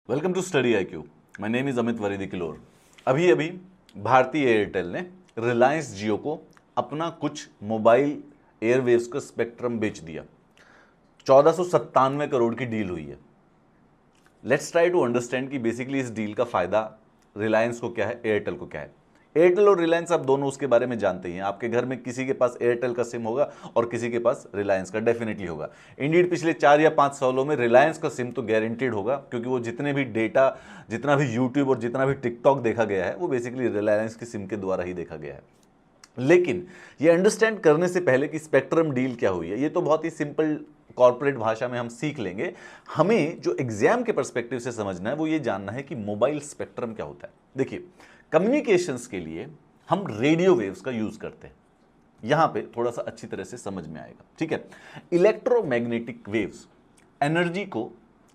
Welcome to study IQ my. Name is इज अमित वरीदी किलोर। अभी अभी भारतीय एयरटेल ने रिलायंस जियो को अपना कुछ मोबाइल एयरवेव्स का स्पेक्ट्रम बेच दिया। 1497 करोड़ की डील हुई है। लेट्स ट्राई टू अंडरस्टैंड कि बेसिकली इस डील का फायदा रिलायंस को क्या है, एयरटेल को क्या है। एयरटेल और रिलायंस आप दोनों उसके बारे में जानते ही हैं। आपके घर में किसी के पास एयरटेल का सिम होगा और किसी के पास रिलायंस का डेफिनेटली होगा। इंडीड पिछले 4 या 5 सालों में रिलायंस का सिम तो गारंटीड होगा, क्योंकि वो जितने भी डेटा, जितना भी यूट्यूब और जितना भी टिकटॉक देखा गया है वो बेसिकली रिलायंस की सिम के द्वारा ही देखा गया है। लेकिन ये अंडरस्टैंड करने से पहले कि स्पेक्ट्रम डील क्या हुई है, ये तो बहुत ही सिंपल कॉर्पोरेट भाषा में हम सीख लेंगे। हमें जो एग्जाम के पर्सपेक्टिव से समझना है वो ये जानना है कि मोबाइल स्पेक्ट्रम क्या होता है। देखिए, कम्युनिकेशंस के लिए हम रेडियो वेव्स का यूज करते हैं। यहां पे थोड़ा सा अच्छी तरह से समझ में आएगा, ठीक है। इलेक्ट्रोमैग्नेटिक वेव्स एनर्जी को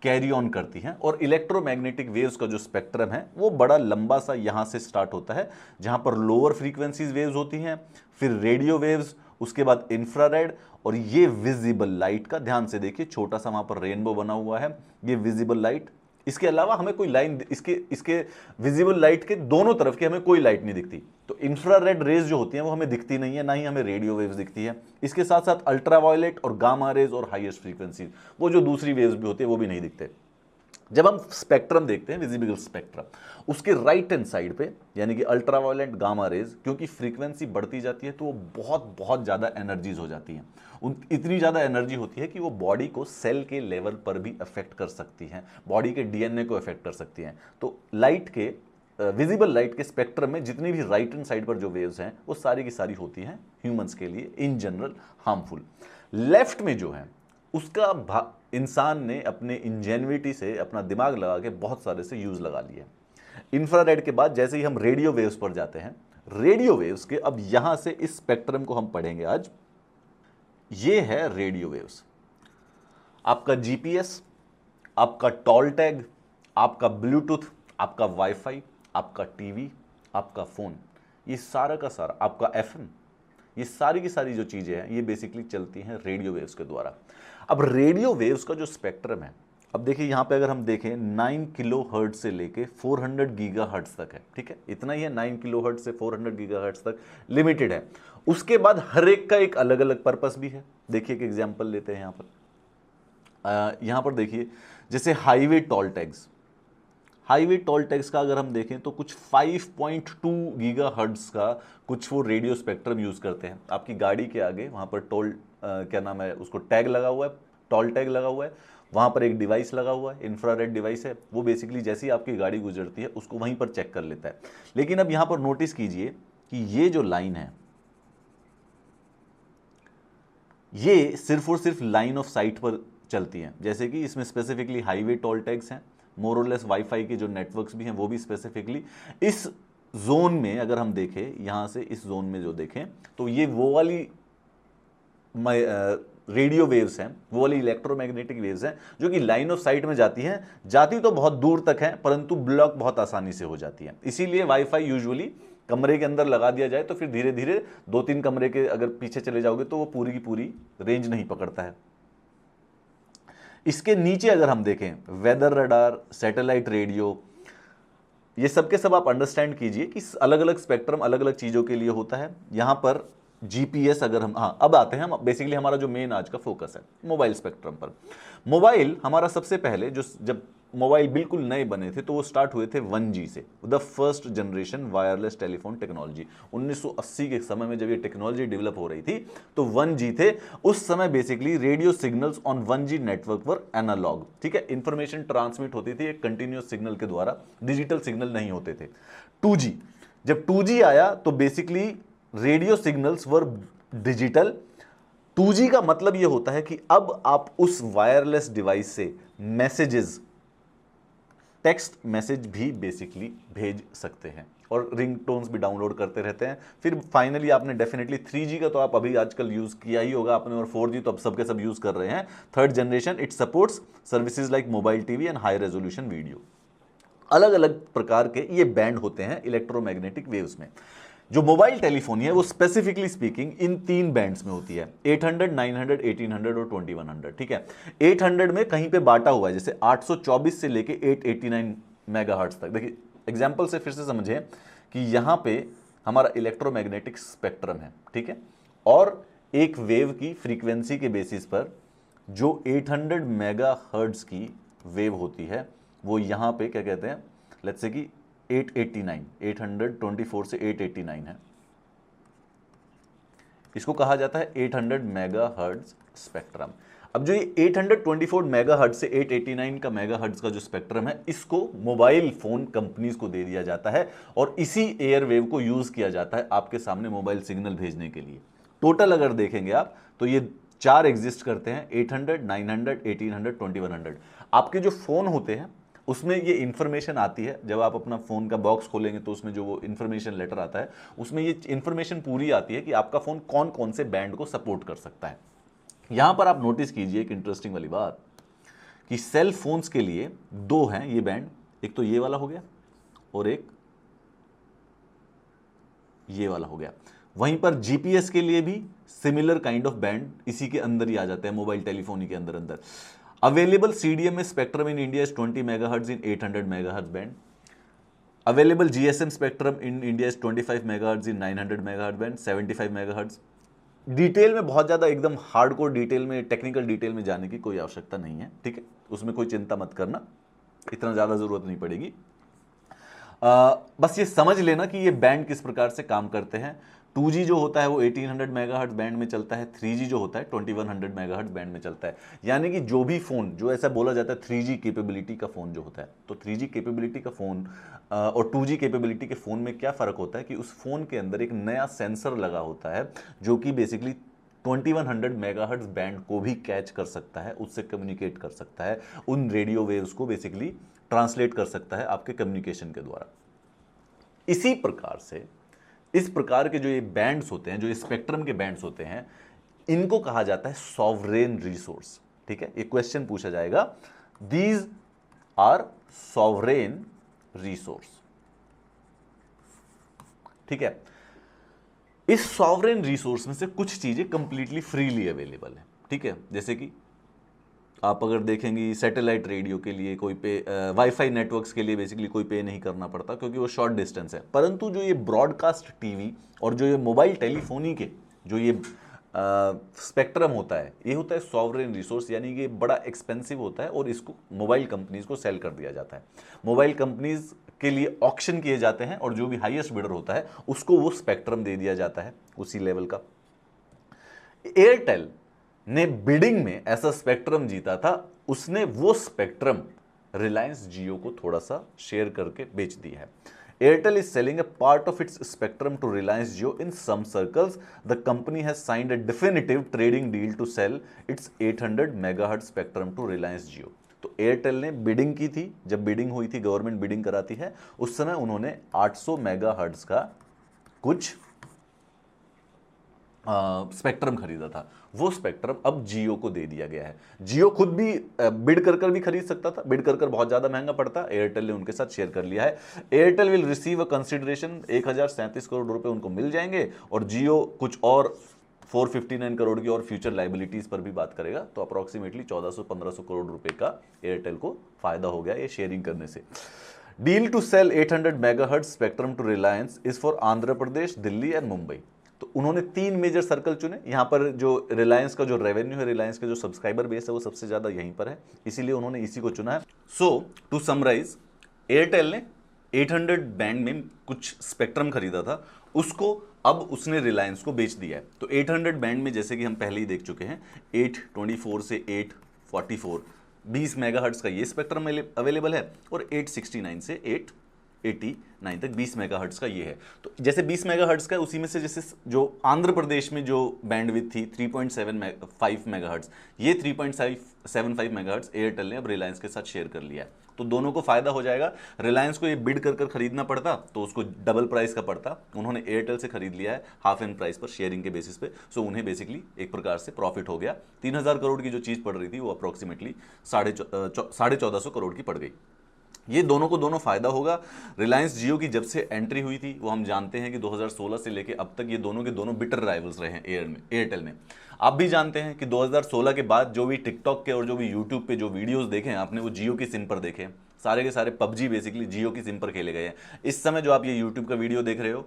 कैरी ऑन करती हैं और इलेक्ट्रोमैग्नेटिक वेव्स का जो स्पेक्ट्रम है वो बड़ा लंबा सा यहां से स्टार्ट होता है, जहां पर लोअर फ्रीक्वेंसीज वेव्स होती हैं, फिर रेडियो वेव्स, उसके बाद इंफ्रारेड और ये विजिबल लाइट का ध्यान से देखिए, छोटा सा वहां पर रेनबो बना हुआ है, ये विजिबल लाइट। इसके अलावा हमें कोई लाइन, इसके विजिबल लाइट के दोनों तरफ की हमें कोई लाइट नहीं दिखती। तो इंफ्रारेड रेज जो होती हैं वो हमें दिखती नहीं है, ना ही हमें रेडियो वेव्स दिखती है। इसके साथ साथ अल्ट्रावायलेट और गामा रेज और हाईएस्ट फ्रीक्वेंसी, वो जो दूसरी वेव्स भी होती है वो भी नहीं दिखते। जब हम स्पेक्ट्रम देखते हैं, विजिबल स्पेक्ट्रम, उसके राइट हैंड साइड पे यानी कि अल्ट्रावायलेट गामा रेज, क्योंकि फ्रीक्वेंसी बढ़ती जाती है तो वो बहुत बहुत ज़्यादा एनर्जीज हो जाती हैं। इतनी ज़्यादा एनर्जी होती है कि वो बॉडी को सेल के लेवल पर भी अफेक्ट कर सकती हैं, बॉडी के डीएनए को अफेक्ट कर सकती हैं। तो लाइट के विजिबल लाइट के स्पेक्ट्रम में जितनी भी राइट हैंड साइड पर जो वेव्स हैं वो सारी की सारी होती हैं ह्यूमंस के लिए इन जनरल हार्मफुल। लेफ्ट में जो है उसका इंसान ने अपने इंजेन्युइटी से अपना दिमाग लगा के बहुत सारे से यूज लगा लिए। इंफ्रारेड के बाद जैसे ही हम रेडियो वेव्स पर जाते हैं, रेडियो वेव्स के अब यहां से इस स्पेक्ट्रम को हम पढ़ेंगे आज। ये है रेडियो वेव्स। आपका जीपीएस, आपका टॉल टैग, आपका ब्लूटूथ, आपका वाईफाई, आपका टीवी, आपका फोन, ये सारा का सारा, आपका एफएम, ये सारी की सारी जो चीजें हैं ये बेसिकली चलती हैं रेडियो वेव्स के द्वारा। अब रेडियो वेव्स का जो स्पेक्ट्रम है, अब देखिए यहां पे अगर हम देखें 9 किलो हर्ट्ज से लेके 400 गीगा हर्ट्ज तक है, ठीक है, इतना ही है। 9 किलो हर्ट्ज से 400 गीगा हर्ट्ज तक लिमिटेड है। उसके बाद हर एक का एक अलग अलग पर्पस भी है। देखिए एक एग्जाम्पल लेते हैं यहां पर देखिए, जैसे highway toll tags, highway toll tax का अगर हम देखें तो कुछ 5.2 गीगा हर्ट्ज का कुछ वो रेडियो स्पेक्ट्रम यूज करते हैं। आपकी गाड़ी के आगे वहां पर टोल क्या नाम है उसको, टैग लगा हुआ है, टोल टैग लगा हुआ है, वहां पर एक डिवाइस लगा हुआ है, इंफ्रारेड डिवाइस है, वो बेसिकली जैसे ही आपकी गाड़ी गुजरती है उसको वहीं पर चेक कर लेता है। लेकिन अब यहां पर नोटिस कीजिए कि ये जो लाइन है ये सिर्फ और सिर्फ लाइन ऑफ साइट पर चलती है। जैसे कि इसमें स्पेसिफिकली हाईवे टोल टैग्स हैं, मोर और लेस वाईफाई के जो नेटवर्क्स भी हैं वो भी स्पेसिफिकली इस जोन में, अगर हम देखें यहां से इस जोन में जो देखें तो ये वो वाली रेडियो वेव्स हैं, वो वाली इलेक्ट्रोमैग्नेटिक वेव्स हैं जो कि लाइन ऑफ साइट में जाती हैं। जाती तो बहुत दूर तक है परंतु ब्लॉक बहुत आसानी से हो जाती है। इसीलिए वाईफाई यूजुअली कमरे के अंदर लगा दिया जाए तो फिर धीरे धीरे 2-3 कमरे के अगर पीछे चले जाओगे तो वो पूरी की पूरी रेंज नहीं पकड़ता है। इसके नीचे अगर हम देखें वेदर रडार, सैटेलाइट रेडियो, ये सब के सब आप अंडरस्टैंड कीजिए कि अलग अलग स्पेक्ट्रम अलग अलग चीजों के लिए होता है। यहां पर जीपीएस अगर हम, हाँ अब आते हैं हम, बेसिकली हमारा जो मेन आज का फोकस है मोबाइल स्पेक्ट्रम पर। मोबाइल हमारा सबसे पहले जो, जब मोबाइल बिल्कुल नए बने थे तो वो स्टार्ट हुए थे 1G से, the first generation wireless telephone technology. 1980 के समय में जब ये टेक्नोलॉजी डेवलप हो रही थी तो 1G थे। उस समय basically radio signals on 1G network were analogue, ठीक है, इंफॉर्मेशन ट्रांसमिट होती थी एक कंटिन्यूअस सिग्नल के द्वारा, डिजिटल सिग्नल नहीं होते थे। 2G, जब 2G आया तो बेसिकली रेडियो सिग्नल्स वर डिजिटल। 2G का मतलब यह होता है कि अब आप उस वायरलेस डिवाइस से मैसेजेस, टेक्स्ट मैसेज भी बेसिकली भेज सकते हैं और रिंगटोन्स भी डाउनलोड करते रहते हैं। फिर फाइनली आपने डेफिनेटली 3G का तो आप अभी आजकल यूज किया ही होगा आपने, और 4G तो अब सबके सब यूज कर रहे हैं। Third generation, it supports services like mobile TV and high resolution video. अलग अलग प्रकार के ये बैंड होते हैं इलेक्ट्रोमैग्नेटिक वेव्स में। जो मोबाइल टेलीफोनी है वो स्पेसिफिकली स्पीकिंग इन 3 बैंड्स में होती है, 800, 900, 1800 और 2100। ठीक है, 800 में कहीं पे बांटा हुआ है, जैसे 824 से लेके 889 मेगाहर्ट्ज तक। देखिए एग्जांपल से फिर से समझें कि यहां पे हमारा इलेक्ट्रोमैग्नेटिक स्पेक्ट्रम है, ठीक है, और एक वेव की फ्रीक्वेंसी के बेसिस पर जो 800 मेगाहर्ट्ज की वेव होती है वो यहां पे क्या कहते हैं, लेट्स से कि 889, 824 से 889 है, इसको कहा जाता है 800 मेगाहर्ट्ज स्पेक्ट्रम। अब जो ये 824 मेगाहर्ट्ज से 889 का मेगाहर्ट्ज का जो स्पेक्ट्रम है, इसको मोबाइल फोन कंपनीज को दे दिया जाता है और इसी एयरवेव को यूज किया जाता है आपके सामने मोबाइल सिग्नल भेजने के लिए। टोटल अगर देखेंगे आप तो ये 4 एग्जिस्ट करते हैं, 800, 900, 1800, 2100। आपके जो फोन होते हैं उसमें ये इंफॉर्मेशन आती है, जब आप अपना फोन का बॉक्स खोलेंगे तो उसमें जो वो इंफॉर्मेशन लेटर आता है उसमें ये इंफॉर्मेशन पूरी आती है कि आपका फोन कौन कौन से बैंड को सपोर्ट कर सकता है। यहां पर आप नोटिस कीजिए एक इंटरेस्टिंग वाली बात कि सेल फोन्स के लिए 2 हैं ये बैंड, एक तो ये वाला हो गया और एक ये वाला हो गया। वहीं पर जीपीएस के लिए भी सिमिलर काइंड ऑफ बैंड इसी के अंदर ही आ जाते हैं, मोबाइल टेलीफोनी के अंदर अंदर। Available CDMA spectrum in India is 20 megahertz in 800 megahertz band. Available GSM spectrum in India is 25 megahertz in 900 megahertz band, 75 megahertz. Detail में बहुत ज़्यादा एकदम हार्डकोर डिटेल में, टेक्निकल डिटेल में जाने की कोई आवश्यकता नहीं है, ठीक है, उसमें कोई चिंता मत करना, इतना ज़्यादा ज़रूरत नहीं पड़ेगी। बस ये समझ लेना कि ये बैंड किस प्रकार से काम करते हैं। 2G जो होता है वो 1800 मेगाहर्ट्ज बैंड में चलता है, 3G जो होता है 2100 मेगाहर्ट्ज बैंड में चलता है। यानी कि जो भी फ़ोन, जो ऐसा बोला जाता है 3G कैपेबिलिटी का फ़ोन जो होता है, तो 3G कैपेबिलिटी का फ़ोन और 2G कैपेबिलिटी के फ़ोन में क्या फ़र्क होता है कि उस फ़ोन के अंदर एक नया सेंसर लगा होता है जो कि बेसिकली 2100 मेगाहर्ट्ज बैंड को भी कैच कर सकता है, उससे कम्युनिकेट कर सकता है, उन रेडियो वेव्स को बेसिकली ट्रांसलेट कर सकता है आपके कम्युनिकेशन के द्वारा। इसी प्रकार से इस प्रकार के जो ये बैंड्स होते हैं, जो ये स्पेक्ट्रम के बैंड्स होते हैं, इनको कहा जाता है सॉवरेन रिसोर्स। ठीक है, एक क्वेश्चन पूछा जाएगा, दीज आर सॉवरेन रिसोर्स। ठीक है, इस सॉवरेन रिसोर्स में से कुछ चीजें कंप्लीटली फ्रीली अवेलेबल है। ठीक है, जैसे कि आप अगर देखेंगे सैटेलाइट रेडियो के लिए कोई पे, वाईफाई नेटवर्क्स के लिए बेसिकली कोई पे नहीं करना पड़ता क्योंकि वो शॉर्ट डिस्टेंस है। परंतु जो ये ब्रॉडकास्ट टीवी और जो ये मोबाइल टेलीफोनी के जो ये स्पेक्ट्रम होता है, ये होता है सॉवरेन रिसोर्स, यानी कि बड़ा एक्सपेंसिव होता है और इसको मोबाइल कंपनीज को सेल कर दिया जाता है। मोबाइल कंपनीज के लिए ऑक्शन किए जाते हैं और जो भी हाईएस्ट बिडर होता है उसको वो स्पेक्ट्रम दे दिया जाता है उसी लेवल का। एयरटेल ने बिडिंग में ऐसा स्पेक्ट्रम जीता था, उसने वो स्पेक्ट्रम रिलायंस जियो को थोड़ा सा शेयर करके बेच दिया है। Airtel is selling a part of its spectrum to Reliance Jio in some circles. The company has signed a definitive trading deal to sell its 800 megahertz spectrum to Reliance Jio. तो एयरटेल ने बिडिंग की थी, जब बिडिंग हुई थी, गवर्नमेंट बिडिंग कराती है, उस समय उन्होंने 800 मेगाहर्ट्ज का कुछ स्पेक्ट्रम खरीदा था। वो स्पेक्ट्रम अब जियो को दे दिया गया है। जियो खुद भी बिड कर भी खरीद सकता था, बिड कर बहुत ज्यादा महंगा पड़ता, एयरटेल ने उनके साथ शेयर कर लिया है। Airtel will receive a consideration, 1037 crore रुपए उनको मिल जाएंगे और जियो कुछ और 459 करोड़ की और फ्यूचर लाइबिलिटीज पर भी बात करेगा, तो अप्रोक्सीमेटली 1400-1500 करोड़ रुपए का एयरटेल को फायदा हो गया ये शेयरिंग करने से। Deal to sell 800 megahertz spectrum to Reliance is for Andhra Pradesh, Delhi and Mumbai. तो उन्होंने 3 मेजर सर्कल चुने। यहां पर जो रिलायंस का जो रेवेन्यू है, रिलायंस का जो सब्सक्राइबर बेस है वो सबसे ज्यादा यहीं पर है, इसीलिए उन्होंने इसी को चुना है। सो टू समराइज, एयरटेल ने 800 बैंड में कुछ स्पेक्ट्रम खरीदा था, उसको अब उसने रिलायंस को बेच दिया है। तो 800 बैंड में जैसे कि हम पहले ही देख चुके हैं, 824 से 844 20 मेगाहर्ट्ज का ये स्पेक्ट्रम अवेलेबल है और 869 से 889 तक 20 मेगाहर्ट्ज का ये है। तो जैसे 20 मेगाहर्ट्ज का है, उसी में से जैसे जो आंध्र प्रदेश में जो बैंडविड्थ थी 3.75 मेगाहर्ट्ज, ये 3.75 मेगाहर्ट्ज एयरटेल ने अब रिलायंस के साथ शेयर कर लिया है। तो दोनों को फायदा हो जाएगा। रिलायंस को ये बिड कर खरीदना पड़ता तो उसको डबल प्राइस का पड़ता, उन्होंने एयरटेल से खरीद लिया है हाफ एंड प्राइस पर, शेयरिंग के बेसिस पे। सो उन्हें बेसिकली एक प्रकार से प्रॉफिट हो गया। 3000 करोड़ की जो चीज पड़ रही थी वो अप्रोक्सीमेटली 1450 करोड़ की पड़ गई। ये दोनों को दोनों फायदा होगा। रिलायंस जियो की जब से एंट्री हुई थी वो हम जानते हैं कि 2016 से लेके अब तक ये दोनों के दोनों बिटर राइवल्स रहे हैं एयरटेल में। आप भी जानते हैं कि 2016 के बाद जो भी टिकटॉक के और जो भी यूट्यूब पे जो वीडियोस देखे हैं आपने, वो जियो की सिम पर देखे हैं। सारे के सारे पबजी बेसिकली जियो की सिम पर खेले गए हैं। इस समय जो आप ये यूट्यूब का वीडियो देख रहे हो,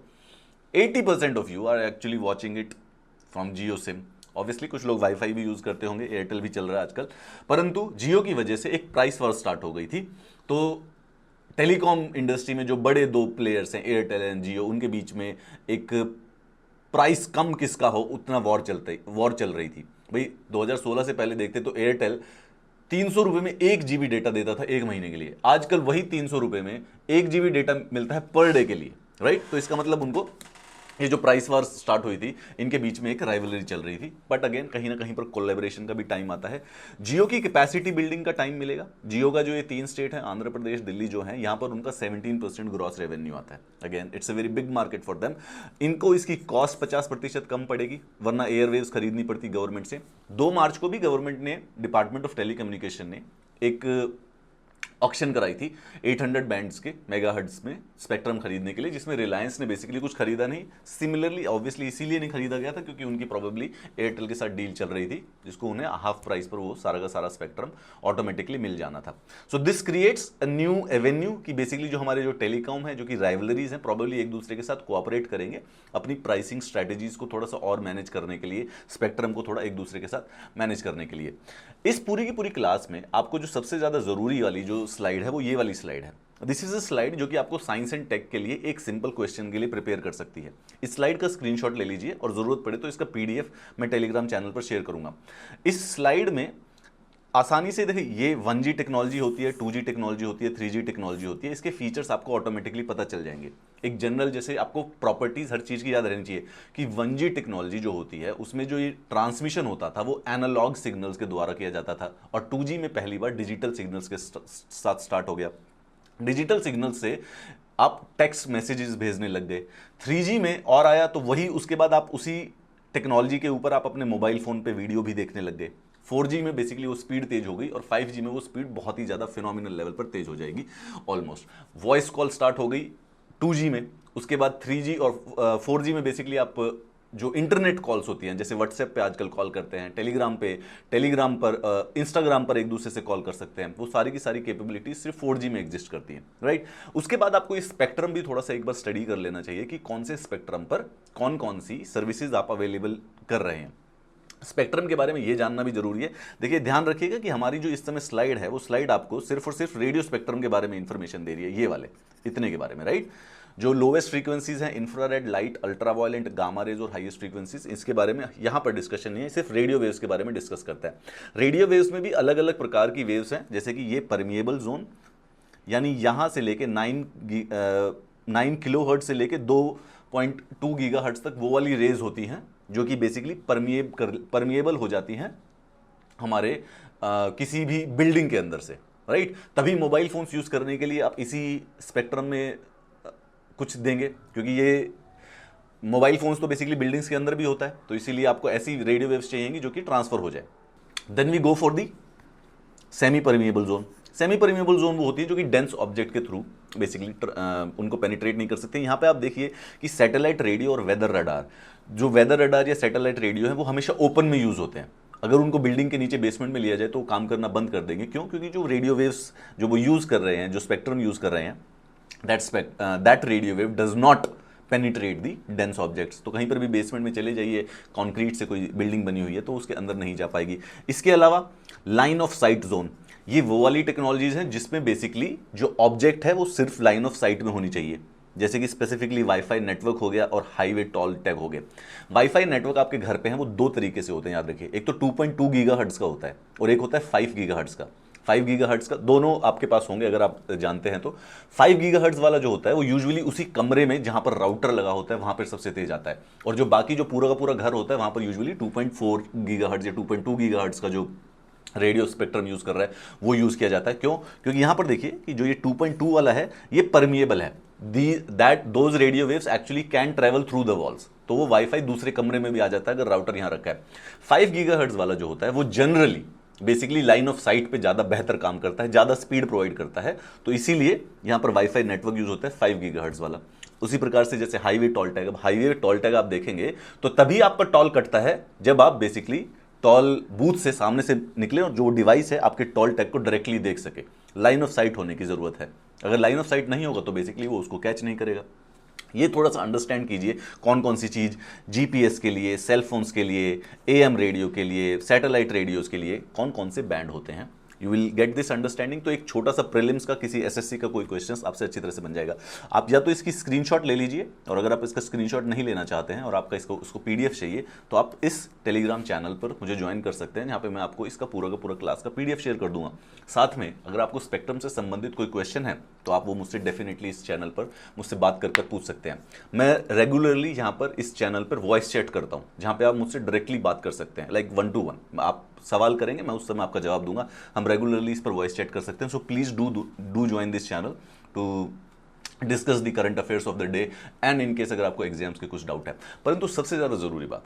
80% of you are actually watching it from Jio sim. Obviously कुछ लोग वाईफाई भी यूज करते होंगे, एयरटेल भी चल रहा है आजकल, परंतु जियो की वजह से एक प्राइस वॉर स्टार्ट हो गई थी। तो टेलीकॉम इंडस्ट्री में जो बड़े दो प्लेयर्स हैं एयरटेल एंड जियो, उनके बीच में एक प्राइस कम किसका हो उतना वॉर चल रही थी। भाई 2016 से पहले देखते तो एयरटेल 300 रुपए में 1 GB डेटा देता था 1 महीने के लिए। आजकल वही 300 रुपए में 1 GB डेटा मिलता है पर डे के लिए, राइट। तो इसका मतलब उनको ये जो प्राइस वार स्टार्ट हुई थी, इनके बीच में एक राइवलरी चल रही थी। बट अगेन कहीं ना कहीं पर कोलैबोरेशन का भी टाइम आता है। जियो की कैपेसिटी बिल्डिंग का टाइम मिलेगा। जियो का जो ये 3 स्टेट है, आंध्र प्रदेश, दिल्ली, जो है, यहाँ पर उनका 17% ग्रॉस रेवेन्यू आता है। Again it's a very big market for them. इनको इसकी कॉस्ट 50% कम पड़ेगी, वरना एयरवेव्स खरीदनी पड़ती गवर्नमेंट से। 2 मार्च को भी गवर्नमेंट ने, डिपार्टमेंट ऑफ टेलीकम्युनिकेशन ने एक ऑक्शन कराई थी 800 बैंड्स के मेगाहर्ट्ज में स्पेक्ट्रम खरीदने के लिए, जिसमें रिलायंस ने बेसिकली कुछ खरीदा नहीं। सिमिलरली ऑब्वियसली इसीलिए नहीं खरीदा गया था क्योंकि उनकी प्रोबेबली एयरटेल के साथ डील चल रही थी, जिसको उन्हें हाफ प्राइस पर वो सारा का सारा स्पेक्ट्रम ऑटोमेटिकली मिल जाना था। So this creates a new Avenue कि बेसिकली जो हमारे जो टेलीकॉम है, जो कि राइवलरीज हैं, प्रोबेबली एक दूसरे के साथ कोऑपरेट करेंगे अपनी प्राइसिंग स्ट्रेटेजीज को थोड़ा सा और मैनेज करने के लिए, स्पेक्ट्रम को थोड़ा एक दूसरे के साथ मैनेज करने के लिए। इस पूरी की पूरी क्लास में आपको जो सबसे ज्यादा जरूरी वाली जो स्लाइड है वो ये वाली स्लाइड है। दिस इज अ स्लाइड जो कि आपको साइंस एंड टेक के लिए एक सिंपल क्वेश्चन के लिए प्रिपेयर कर सकती है। इस स्लाइड का स्क्रीनशॉट ले लीजिए और जरूरत पड़े तो इसका पीडीएफ मैं टेलीग्राम चैनल पर शेयर करूंगा। इस स्लाइड में आसानी से देखिए, ये 1G टेक्नोलॉजी होती है, 2G टेक्नोलॉजी होती है, 3G टेक्नोलॉजी होती है। इसके फीचर्स आपको ऑटोमेटिकली पता चल जाएंगे। एक जनरल जैसे आपको प्रॉपर्टीज हर चीज की याद रहनी चाहिए कि 1G टेक्नोलॉजी जो होती है उसमें जो ये ट्रांसमिशन होता था वो एनालॉग सिग्नल्स के द्वारा किया जाता था, और 2G में पहली बार डिजिटल सिग्नल्स के साथ स्टार्ट हो गया। डिजिटल सिग्नल से आप टेक्स्ट मैसेजेस भेजने लग गए। 3G में और आया तो वही, उसके बाद आप उसी टेक्नोलॉजी के ऊपर आप अपने मोबाइल फोन पे वीडियो भी देखने लग गए। 4G में बेसिकली वो स्पीड तेज हो गई, और 5G में वो स्पीड बहुत ही ज्यादा फिनोमिनल लेवल पर तेज हो जाएगी ऑलमोस्ट। वॉइस कॉल स्टार्ट हो गई 2G में, उसके बाद 3G और 4G में बेसिकली आप जो इंटरनेट कॉल्स होती हैं, जैसे व्हाट्सएप पे आजकल कॉल करते हैं, टेलीग्राम पर, इंस्टाग्राम पर एक दूसरे से कॉल कर सकते हैं, वो सारी की सारी कैपेबिलिटीज सिर्फ 4G में एग्जिस्ट करती हैं, राइट। उसके बाद आपको ये स्पेक्ट्रम भी थोड़ा सा एक बार स्टडी कर लेना चाहिए कि कौन से स्पेक्ट्रम पर कौन कौन सी सर्विसेज आप अवेलेबल कर रहे हैं। स्पेक्ट्रम के बारे में ये जानना भी जरूरी है। देखिए ध्यान रखिएगा कि हमारी जो इस समय स्लाइड है वो स्लाइड आपको सिर्फ और सिर्फ रेडियो स्पेक्ट्रम के बारे में इंफॉर्मेशन दे रही है, ये वाले इतने के बारे में, राइट। जो लोवेस्ट फ्रीक्वेंसीज हैं, इंफ्रारेड लाइट, अल्ट्रावायलेंट, गामा रेज और हाईएस्ट फ्रीक्वेंसीज, इसके बारे में यहां पर डिस्कशन नहीं है, सिर्फ रेडियो वेव्स के बारे में डिस्कस करता है। रेडियो वेव्स में भी अलग अलग प्रकार की वेव्स हैं, जैसे कि ये परमिएबल जोन, यानी यहां से लेके 9 किलोहर्ट्ज से लेके 2.2 गीगाहर्ट्ज तक वो वाली रेज होती हैं जो कि बेसिकली परमिएबल हो जाती हैं हमारे किसी भी बिल्डिंग के अंदर से, राइट। तभी मोबाइल फोन्स यूज करने के लिए आप इसी स्पेक्ट्रम में कुछ देंगे, क्योंकि ये मोबाइल फोन्स तो बेसिकली बिल्डिंग्स के अंदर भी होता है, तो इसीलिए आपको ऐसी रेडियो वेव्स चाहिएंगी जो कि ट्रांसफर हो जाए। Then we go for the semi permeable zone. Semi permeable zone वो होती है जो कि डेंस ऑब्जेक्ट के थ्रू बेसिकली उनको पेनिट्रेट नहीं कर सकते। यहाँ पे आप देखिए कि सैटेलाइट रेडियो और वेदर रडार, जो वेदर रडार या सैटेलाइट रेडियो है वो हमेशा ओपन में यूज होते हैं। अगर उनको बिल्डिंग के नीचे बेसमेंट में लिया जाए तो वो काम करना बंद कर देंगे। क्यों? क्योंकि जो रेडियो वेव्स जो वो यूज कर रहे हैं, जो स्पेक्ट्रम यूज कर रहे हैं, that radio wave does not penetrate the dense objects. तो कहीं पर भी बेसमेंट में चले जाइए, कंक्रीट से कोई बिल्डिंग बनी हुई है तो उसके अंदर नहीं जा पाएगी। इसके अलावा लाइन ऑफ साइट जोन, ये वो वाली टेक्नोलॉजीज हैं जिसमें बेसिकली जो ऑब्जेक्ट है वो सिर्फ लाइन ऑफ साइट में होनी चाहिए, जैसे कि स्पेसिफिकली वाईफाई नेटवर्क हो गया और हाईवे टॉल टैग हो गया। वाईफाई नेटवर्क आपके घर पे हैं वो 2 तरीके से होते हैं, याद रखिए। एक तो 2.2 गीगाहर्ट्ज का होता है और एक होता है 5 गीगाहर्ट्ज का। 5 गीगाहर्ट्ज का दोनों आपके पास होंगे अगर आप जानते हैं तो। 5 गीगाहर्ट्ज वाला जो होता है वो यूजुअली उसी कमरे में जहां पर राउटर लगा होता है वहां पर सबसे तेज आता है, और जो बाकी जो पूरा का पूरा घर होता है वहां पर यूजुअली 2.4 गीगाहर्ट्ज या 2.2 गीगाहर्ट्ज का जो रेडियो स्पेक्ट्रम यूज कर रहा है वो यूज किया जाता है। क्यों? क्योंकि यहां पर देखिए कि जो ये 2.2 वाला है ये परमिएबल है। Those radio waves actually can travel through the walls, तो वो वाईफाई दूसरे कमरे में भी आ जाता है अगर राउटर यहां रखा है। 5 गीगाहर्ट्ज वाला जो होता है वो generally basically line of site पे ज़्यादा बेहतर काम करता है, ज़्यादा स्पीड प्रोवाइड करता है, तो इसीलिए यहाँ पर वाईफाई नेटवर्क यूज होता है 5 गीगाहर्ट्ज वाला। उसी प्रकार से जैसे हाईवे टोल टैग, अब हाईवे टोल टैग आप देखेंगे तो तभी आपका टोल कटता है जब आप बेसिकली टोल बूथ से सामने से निकले और जो डिवाइस है आपके टोल टैग को डायरेक्टली देख सके। लाइन ऑफ साइट होने की जरूरत है, अगर लाइन ऑफ साइट नहीं होगा तो बेसिकली वो उसको कैच नहीं करेगा। ये थोड़ा सा अंडरस्टैंड कीजिए कौन कौन सी चीज़ जीपीएस के लिए, सेल फोन्स के लिए, एएम रेडियो के लिए, सैटेलाइट रेडियोज के लिए कौन कौन से बैंड होते हैं। You will get this understanding. तो एक छोटा सा प्रीलिम्स का किसी एसएससी का कोई क्वेश्चन आपसे अच्छी तरह से बन जाएगा। आप या तो इसकी स्क्रीनशॉट ले लीजिए, और अगर आप इसका स्क्रीनशॉट नहीं लेना चाहते हैं और आपका उसको पीडीएफ चाहिए तो आप इस टेलीग्राम चैनल पर मुझे ज्वाइन कर सकते हैं, जहाँ पे मैं आपको इसका पूरा का पूरा क्लास का पीडीएफ शेयर कर दूंगा। साथ में अगर आपको स्पेक्ट्रम से संबंधित कोई क्वेश्चन है तो आप वो मुझसे डेफिनेटली इस चैनल पर मुझसे बात कर पूछ सकते हैं। मैं रेगुलरली यहाँ पर इस चैनल पर वॉइस चैट करता हूँ, जहाँ पे आप मुझसे डायरेक्टली बात कर सकते हैं, लाइक 1 to 1। आप सवाल करेंगे, मैं उस समय आपका जवाब दूंगा। हम रेगुलरली इस पर वॉइस चैट कर सकते हैं। So please do join this channel to discuss the current affairs of the day and in case अगर आपको एग्जाम्स के कुछ डाउट है। परंतु सबसे ज्यादा जरूरी बात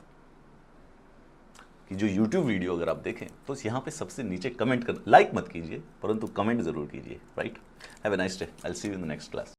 कि जो YouTube वीडियो अगर आप देखें तो यहाँ पे सबसे नीचे कमेंट कर, लाइक मत कीजिए परंतु कमेंट जरूर कीजिए, right. Have a nice day, I will see you in the next class.